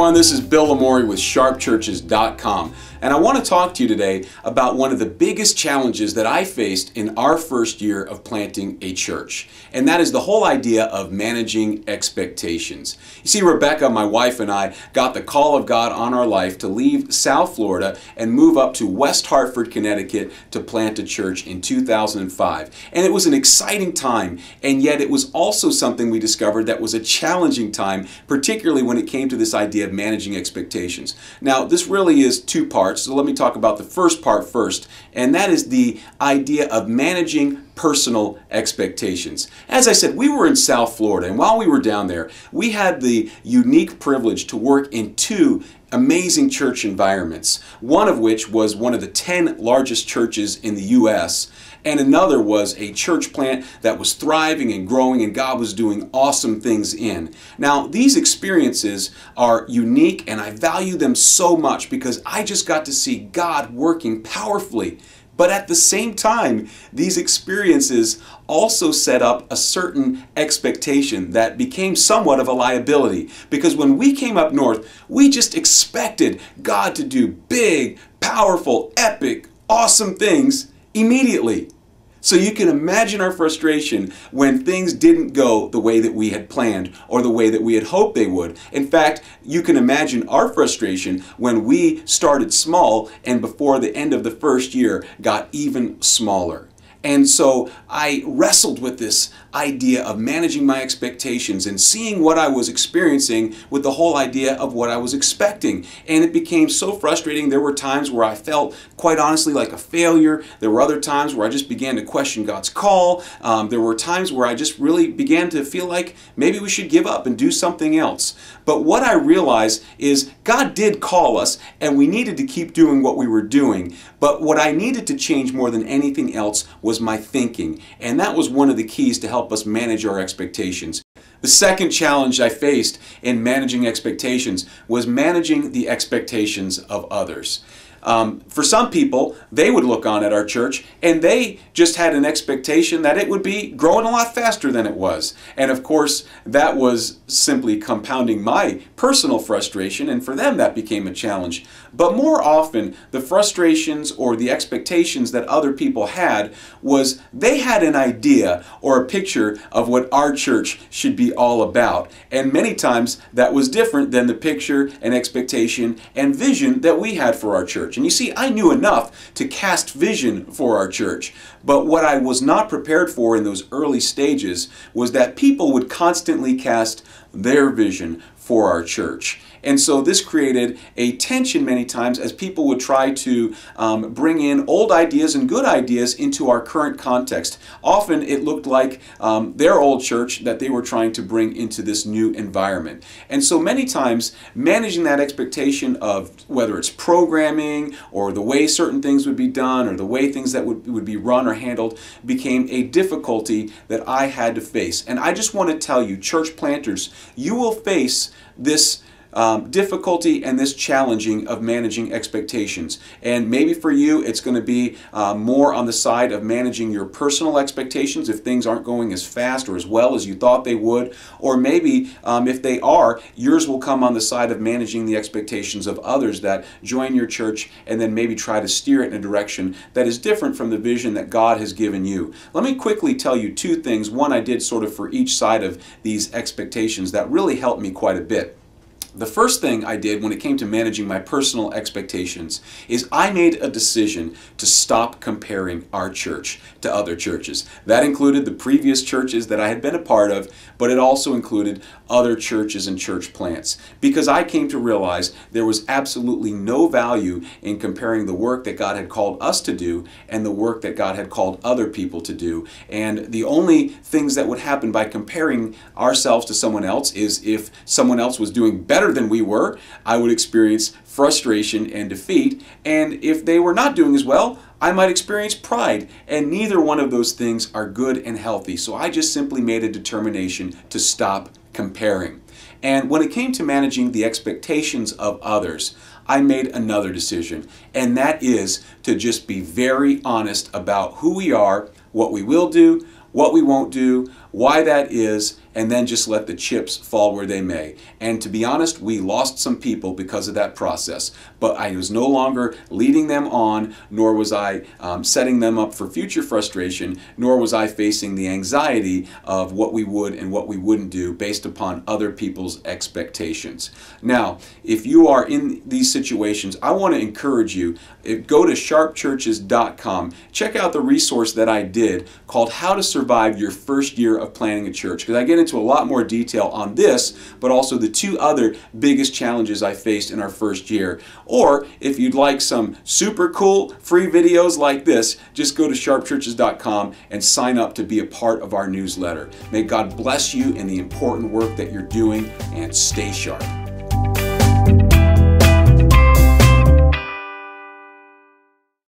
everyone, this is Bill Lamori with SharpChurches.com, and I want to talk to you today about one of the biggest challenges that I faced in our first year of planting a church, and that is the whole idea of managing expectations. You see, Rebecca, my wife, and I got the call of God on our life to leave South Florida and move up to West Hartford, Connecticut to plant a church in 2005, and it was an exciting time, and yet it was also something we discovered that was a challenging time, particularly when it came to this idea of managing expectations. Now, this really is two parts, so let me talk about the first part first, and that is the idea of managing personal expectations. As I said, we were in South Florida, and while we were down there, we had the unique privilege to work in two amazing church environments, one of which was one of the 10 largest churches in the U.S., and another was a church plant that was thriving and growing, and God was doing awesome things in. Now, these experiences are unique, and I value them so much because I just got to see God working powerfully. But at the same time, these experiences also set up a certain expectation that became somewhat of a liability. Because when we came up north, we just expected God to do big, powerful, epic, awesome things immediately. So you can imagine our frustration when things didn't go the way that we had planned or the way that we had hoped they would. In fact, you can imagine our frustration when we started small and before the end of the first year got even smaller. And so I wrestled with this idea of managing my expectations and seeing what I was experiencing with the whole idea of what I was expecting. And it became so frustrating. There were times where I felt, quite honestly, like a failure. There were other times where I just began to question God's call. There were times where I just really began to feel like maybe we should give up and do something else. But what I realized is God did call us, and we needed to keep doing what we were doing. But what I needed to change more than anything else was my thinking, and that was one of the keys to help us manage our expectations. The second challenge I faced in managing expectations was managing the expectations of others. For some people, they would look on at our church and they just had an expectation that it would be growing a lot faster than it was. And of course, that was simply compounding my personal frustration, and for them that became a challenge. But more often, the frustrations or the expectations that other people had was they had an idea or a picture of what our church should be all about. And many times that was different than the picture and expectation and vision that we had for our church. And you see, I knew enough to cast vision for our church, but what I was not prepared for in those early stages was that people would constantly cast their vision for our church. And so this created a tension many times as people would try to bring in old ideas and good ideas into our current context. Often it looked like their old church that they were trying to bring into this new environment. And so many times managing that expectation of whether it's programming or the way certain things would be done or the way things that would be run or handled became a difficulty that I had to face. And I just want to tell you, church planters, you will face this difficulty and this challenging of managing expectations. And maybe for you it's going to be more on the side of managing your personal expectations if things aren't going as fast or as well as you thought they would, or maybe if they are, yours will come on the side of managing the expectations of others that join your church and then maybe try to steer it in a direction that is different from the vision that God has given you. Let me quickly tell you two things. One I did sort of for each side of these expectations that really helped me quite a bit. The first thing I did when it came to managing my personal expectations is I made a decision to stop comparing our church to other churches. That included the previous churches that I had been a part of, but it also included other churches and church plants, because I came to realize there was absolutely no value in comparing the work that God had called us to do and the work that God had called other people to do. And the only things that would happen by comparing ourselves to someone else is if someone else was doing better than we were, I would experience frustration and defeat, and if they were not doing as well, I might experience pride, and neither one of those things are good and healthy. So I just simply made a determination to stop comparing. And when it came to managing the expectations of others, I made another decision, and that is to just be very honest about who we are, what we will do, what we won't do, why that is, and then just let the chips fall where they may. And to be honest, we lost some people because of that process. But I was no longer leading them on, nor was I setting them up for future frustration, nor was I facing the anxiety of what we would and what we wouldn't do based upon other people's expectations. Now, if you are in these situations, I want to encourage you, go to sharpchurches.com. Check out the resource that I did called How to Survive Your First Year of Planting a Church, because I get into a lot more detail on this, but also the two other biggest challenges I faced in our first year. Or if you'd like some super cool free videos like this, just go to sharpchurches.com and sign up to be a part of our newsletter. May God bless you in the important work that you're doing, and stay sharp.